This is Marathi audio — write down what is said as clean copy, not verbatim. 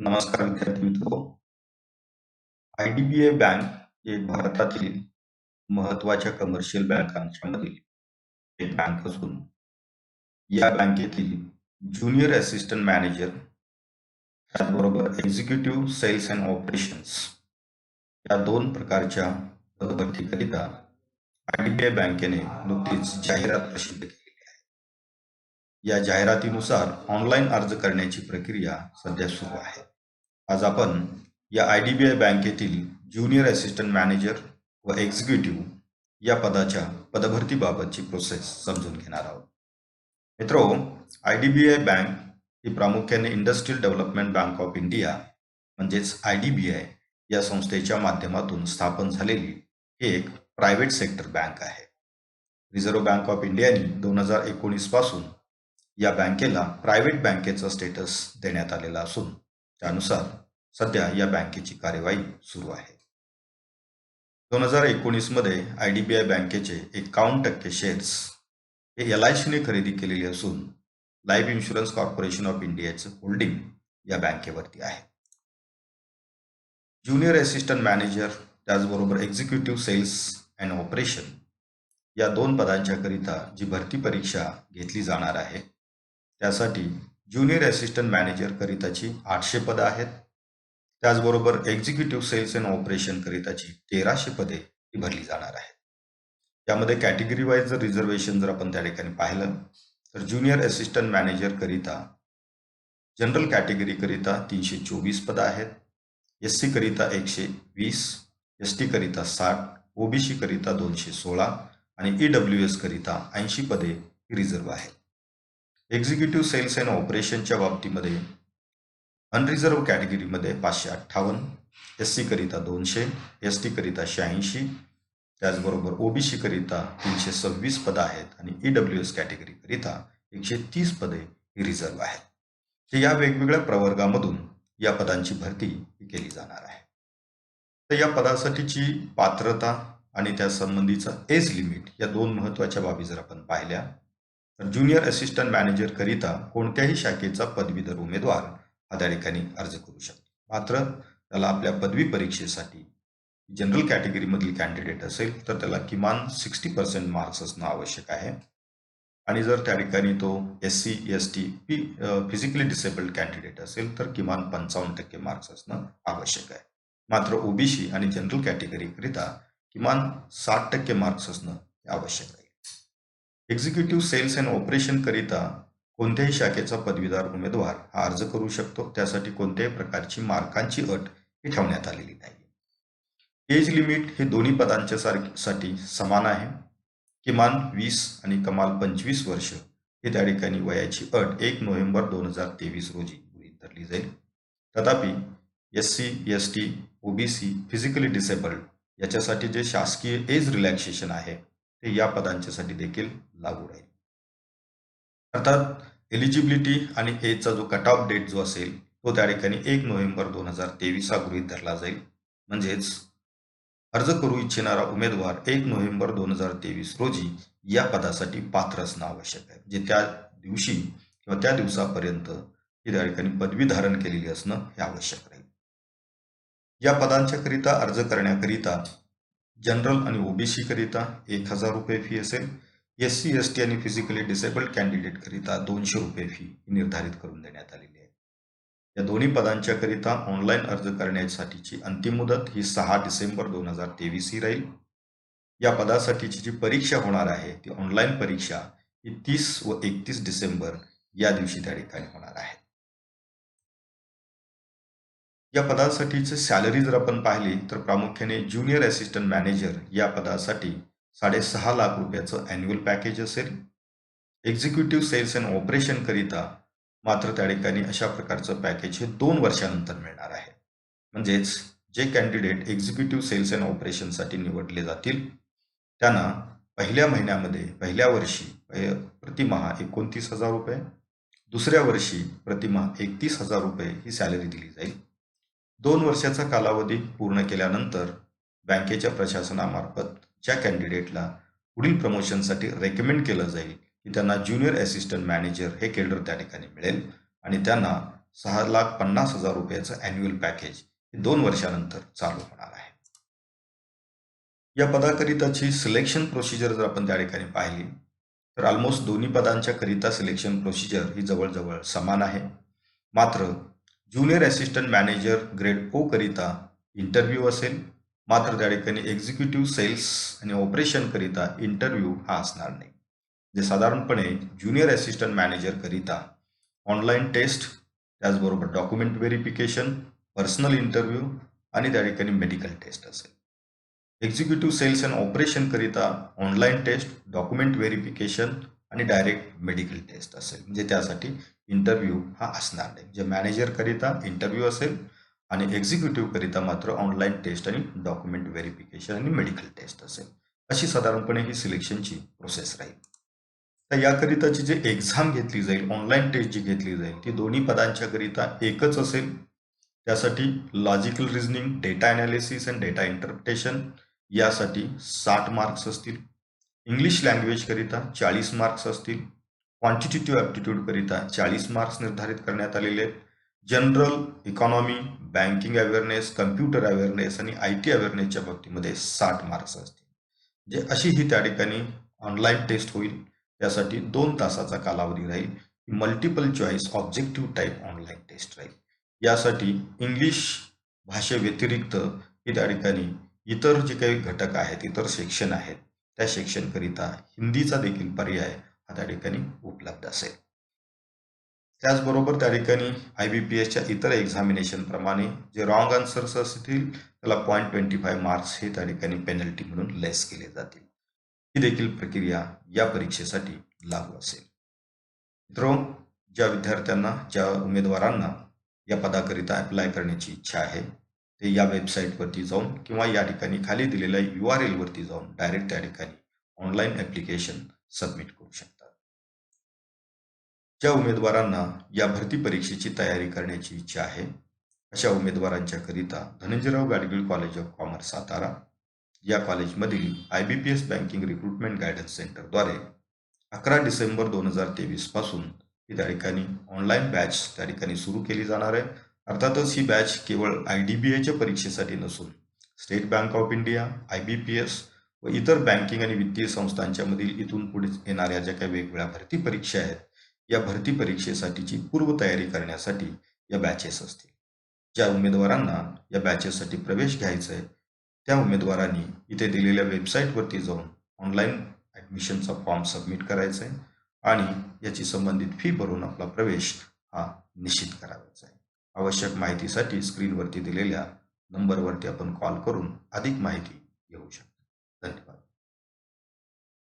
नमस्कार विद्यार्थी मित्रो. आय-डी-बी-आय बँक ही भारतातील महत्त्वाच्या कमर्शियल बँकांच्या मधील एक बँक असून या बँकेतील ज्युनियर असिस्टंट मॅनेजर त्याचबरोबर एक्झिक्युटिव्ह सेल्स अँड ऑपरेशन्स या दोन प्रकारच्या पदभरतीकरिता आय-डी-बी-आय बँकेने नुकतीच जाहिरात प्रसिद्ध केली आहे. या जाहिरातीनुसार ऑनलाईन अर्ज करण्याची प्रक्रिया सध्या सुरू आहे. आज आपण या आय-डी-बी-आय बँकेतील ज्युनियर असिस्टंट मॅनेजर व एक्झिक्युटिव्ह या पदाच्या पदभरतीबाबतची प्रोसेस समजून घेणार आहोत. मित्रो, आय-डी-बी-आय बँक ही प्रामुख्याने industrial development bank of India म्हणजेच आय-डी-बी-आय या संस्थेच्या माध्यमातून स्थापन झालेली ही एक प्रायव्हेट सेक्टर बँक आहे. रिझर्व्ह बँक ऑफ इंडियाने 2019 पासून या बँकेला प्रायव्हेट बँकेचा स्टेटस देण्यात आलेला असून त्यानुसार सध्या या बँकेची कार्यवाही सुरू आहे. 2019 मध्ये आय-डी-बी-आय बँकेचे 51% शेअर्स हे LICने खरेदी केलेले असून लाईफ इन्शुरन्स कॉर्पोरेशन ऑफ इंडियाचं होल्डिंग या बँकेवरती आहे. ज्युनियर असिस्टंट मॅनेजर त्याचबरोबर एक्झिक्युटिव्ह सेल्स अँड ऑपरेशन या दोन पदांच्या करिता जी भरती परीक्षा घेतली जाणार आहे त्यासाठी ज्युनियर असिस्टंट मॅनेजर करिताची 800 पदं आहेत. त्याचबरोबर एक्झिक्युटिव्ह सेल्स अँड ऑपरेशन करिताची 1300 पदे ही भरली जाणार आहेत. त्यामध्ये कॅटेगरी वाईज जर रिझर्वेशन जर आपण त्या ठिकाणी पाहिलं तर ज्युनियर असिस्टंट मॅनेजर करिता जनरल कॅटेगरी करिता 324 पदं आहेत, SC करिता 120, ST करिता 60, OBC करिता 216 आणि EWS करिता 80 पदे ही रिझर्व्ह आहेत. एक्झिक्युटिव्ह सेल्स अँड ऑपरेशनच्या बाबतीमध्ये अनरिझर्व्ह कॅटेगरीमध्ये 558, SC करिता 200, ST करिता 86, त्याचबरोबर OBC करिता 326 पदं आहेत आणि EWS कॅटेगरी करिता 130 पदे ही रिझर्व्ह आहेत. या वेगवेगळ्या प्रवर्गामधून या पदांची भरती केली जाणार आहे. तर या पदासाठीची पात्रता आणि त्या संबंधीचा एज लिमिट या दोन महत्त्वाच्या बाबी जर आपण पाहिल्या तर ज्युनियर असिस्टंट मॅनेजर करिता कोणत्याही शाखेचा पदवीधर उमेदवार हा त्या ठिकाणी अर्ज करू शकतो. मात्र त्याला आपल्या पदवी परीक्षेसाठी जनरल कॅटेगरीमधील कॅन्डिडेट असेल तर त्याला किमान 60% मार्क्स असणं आवश्यक आहे आणि जर त्या ठिकाणी तो SC ST physically disabled candidate असेल तर किमान 55% मार्क्स असणं आवश्यक आहे. मात्र OBC आणि जनरल कॅटेगरीकरिता किमान 60% मार्क्स असणं आवश्यक आहे. एक्झिक्युटिव्ह सेल्स अँड ऑपरेशन करिता कोणत्याही शाखेचा पदवीधर उमेदवार हा अर्ज करू शकतो. त्यासाठी कोणत्याही प्रकारची मार्कांची अट ही ठेवण्यात आलेली नाही. एज लिमिट हे दोन्ही पदांच्या साठी समान आहे. किमान 20 आणि कमाल 25 वर्ष हे त्या ठिकाणी वयाची अट 1 नोव्हेंबर 2023 रोजी गृहीत धरली जाईल. तथापि SC ST OBC physically disabled याच्यासाठी जे शासकीय एज रिलॅक्सेशन आहे ते या पदांच्यासाठी देखील लागू राहील. अर्थात एलिजिबिलिटी आणि एजचा जो कट ऑफ डेट जो असेल तो त्या ठिकाणी 1 नोव्हेंबर 2023 हा गृहीत धरला जाईल. म्हणजेच अर्ज करू इच्छिणारा उमेदवार 1 नोव्हेंबर 2023 रोजी या पदासाठी पात्र असणं आवश्यक आहे. जे त्या दिवशी किंवा त्या दिवसापर्यंत त्या ठिकाणी पदवी धारण केलेली असणं हे आवश्यक राहील. या पदांच्या करिता अर्ज करण्याकरिता जनरल आणि OBC करिता 1000 रुपये फी असेल. SC ST आणि फिजिकली डिसेबल्ड कॅन्डिडेट करिता 200 रुपये फी निर्धारित करून देण्यात आलेली आहे. या दोन्ही पदांच्या करिता ऑनलाईन अर्ज करण्यासाठीची अंतिम मुदत ही 6 डिसेंबर 2023 ही राहील. या पदासाठीची जी परीक्षा होणार आहे ती ऑनलाईन परीक्षा ही 30 व 31 डिसेंबर या दिवशी त्या ठिकाणी होणार आहे. या पदासाठीची सॅलरी जर आपण पाहिली तर प्रामुख्याने ज्युनियर असिस्टंट मॅनेजर या पदासाठी 6.5 लाख रुपयाचं अॅन्युअल पॅकेज असेल. एक्झिक्युटिव्ह सेल्स अँड ऑपरेशन करिता मात्र त्या ठिकाणी अशा प्रकारचं पॅकेज हे 2 वर्षानंतर मिळणार आहे. म्हणजेच जे कॅन्डिडेट एक्झिक्युटिव्ह सेल्स अँड ऑपरेशनसाठी निवडले जातील त्यांना पहिल्या महिन्यामध्ये पहिल्या वर्षी प्रतिमाह 29,000 रुपये, दुसऱ्या वर्षी प्रतिमाह 31,000 रुपये ही सॅलरी दिली जाईल. 2 वर्षाचा कालावधी पूर्ण केल्यानंतर बँकेच्या प्रशासनामार्फत ज्या कॅन्डिडेटला पुढील प्रमोशनसाठी रेकमेंड केलं जाईल की त्यांना ज्युनियर असिस्टंट मॅनेजर हे केडर त्या ठिकाणी मिळेल आणि त्यांना 6,50,000 रुपयाचं ॲन्युअल पॅकेज हे 2 वर्षानंतर चालू होणार आहे. या पदाकरिताची सिलेक्शन प्रोसिजर जर आपण त्या ठिकाणी पाहिली तर ऑलमोस्ट दोन्ही पदांच्या करिता सिलेक्शन प्रोसिजर ही जवळजवळ समान आहे. मात्र ज्युनियर असिस्टंट मॅनेजर ग्रेड ओ करिता इंटरव्ह्यू असेल, मात्र त्या ठिकाणी एक्झिक्युटिव्ह सेल्स आणि ऑपरेशन करिता इंटरव्ह्यू हा असणार नाही. जे साधारणपणे ज्युनियर असिस्टंट मॅनेजर करिता ऑनलाईन टेस्ट, त्याचबरोबर डॉक्युमेंट व्हेरिफिकेशन, पर्सनल इंटरव्ह्यू आणि त्या ठिकाणी मेडिकल टेस्ट असेल. एक्झिक्युटिव्ह सेल्स अँड ऑपरेशन करिता ऑनलाईन टेस्ट, डॉक्युमेंट व्हेरिफिकेशन आणि डायरेक्ट मेडिकल टेस्ट असेल. म्हणजे त्यासाठी इंटरव्ह्यू हा असणार नाही. जे मॅनेजर करिता इंटरव्ह्यू असेल आणि एक्झिक्युटिव्ह करिता मात्र ऑनलाईन टेस्ट आणि डॉक्युमेंट व्हेरिफिकेशन आणि मेडिकल टेस्ट असेल. अशी साधारणपणे ही सिलेक्शनची प्रोसेस राहील. तर याकरिताची जी एक्झाम घेतली जाईल, ऑनलाईन टेस्ट जी घेतली जाईल, ती दोन्ही पदांच्या करिता एकच असेल. त्यासाठी logical reasoning, data analysis and data interpretation यासाठी 60 मार्क्स असतील. इंग्लिश लँग्वेज करिता 40 मार्क्स असतील. क्वांटिटेटिव्ह ॲप्टिट्यूड करिता 40 मार्क्स निर्धारित करण्यात आलेले आहेत. General, economy, banking awareness, computer awareness आणि IT अवेअरनेसच्या बाबतीमध्ये 60 मार्क्स असतील. म्हणजे अशी ही त्या ठिकाणी ऑनलाईन टेस्ट होईल. त्यासाठी 2 तासाचा कालावधी राहील. Multiple choice objective type online test राहील. यासाठी इंग्लिश भाषेव्यतिरिक्त ही त्या ठिकाणी इतर जे काही घटक आहेत, इतर सेक्शन आहेत, त्या सेक्शनकरिता हिंदीचा देखील पर्याय हा त्या ठिकाणी उपलब्ध असेल. त्याचबरोबर त्या ठिकाणी IBPSच्या इतर एक्झामिनेशन प्रमाणे जे रॉंग आन्सर्स असतील त्याला 0.25 मार्क्स हे त्या ठिकाणी पेनल्टी म्हणून लेस केले जातील. ही देखील प्रक्रिया या परीक्षेसाठी लागू असेल. मित्रांनो, ज्या विद्यार्थ्यांना, ज्या उमेदवारांना या पदाकरिता अप्लाय करण्याची इच्छा आहे ते या वेबसाईटवरती जाऊन किंवा या ठिकाणी खाली दिलेल्या URL वरती जाऊन डायरेक्ट त्या ठिकाणी ऑनलाईन ॲप्लिकेशन सबमिट करू शकतात. ज्या उमेदवारांना या भरती परीक्षेची तयारी करण्याची इच्छा आहे अशा उमेदवारांच्या करिता Dhananjayrao Gadgil college of commerce Satara या कॉलेजमधील IBPS बँकिंग रिक्रुटमेंट गायडन्स सेंटरद्वारे 11 डिसेंबर 2023 पासून ही त्या ठिकाणी ऑनलाईन बॅच त्या ठिकाणी सुरू केली जाणार आहे. अर्थातच ही बॅच केवळ IDBIच्या परीक्षेसाठी नसून state bank of India, IBPS व इतर बँकिंग आणि वित्तीय संस्थांच्या मधील इथून पुढे येणाऱ्या ज्या काही वेगवेगळ्या भरती परीक्षा आहेत, या भरती परीक्षेसाठीची पूर्वतयारी करण्यासाठी या बॅचेस असतील. ज्या उमेदवारांना या बॅचेससाठी प्रवेश घ्यायचा आहे त्या उमेदवारांनी इथे दिलेल्या वेबसाईटवरती जाऊन ऑनलाईन ॲडमिशनचा फॉर्म सबमिट करायचा आहे आणि याची संबंधित फी भरून आपला प्रवेश हा निश्चित करायचा आहे. आवश्यक माहितीसाठी स्क्रीनवरती दिलेल्या नंबरवरती आपण कॉल करून अधिक माहिती घेऊ शकता. धन्यवाद.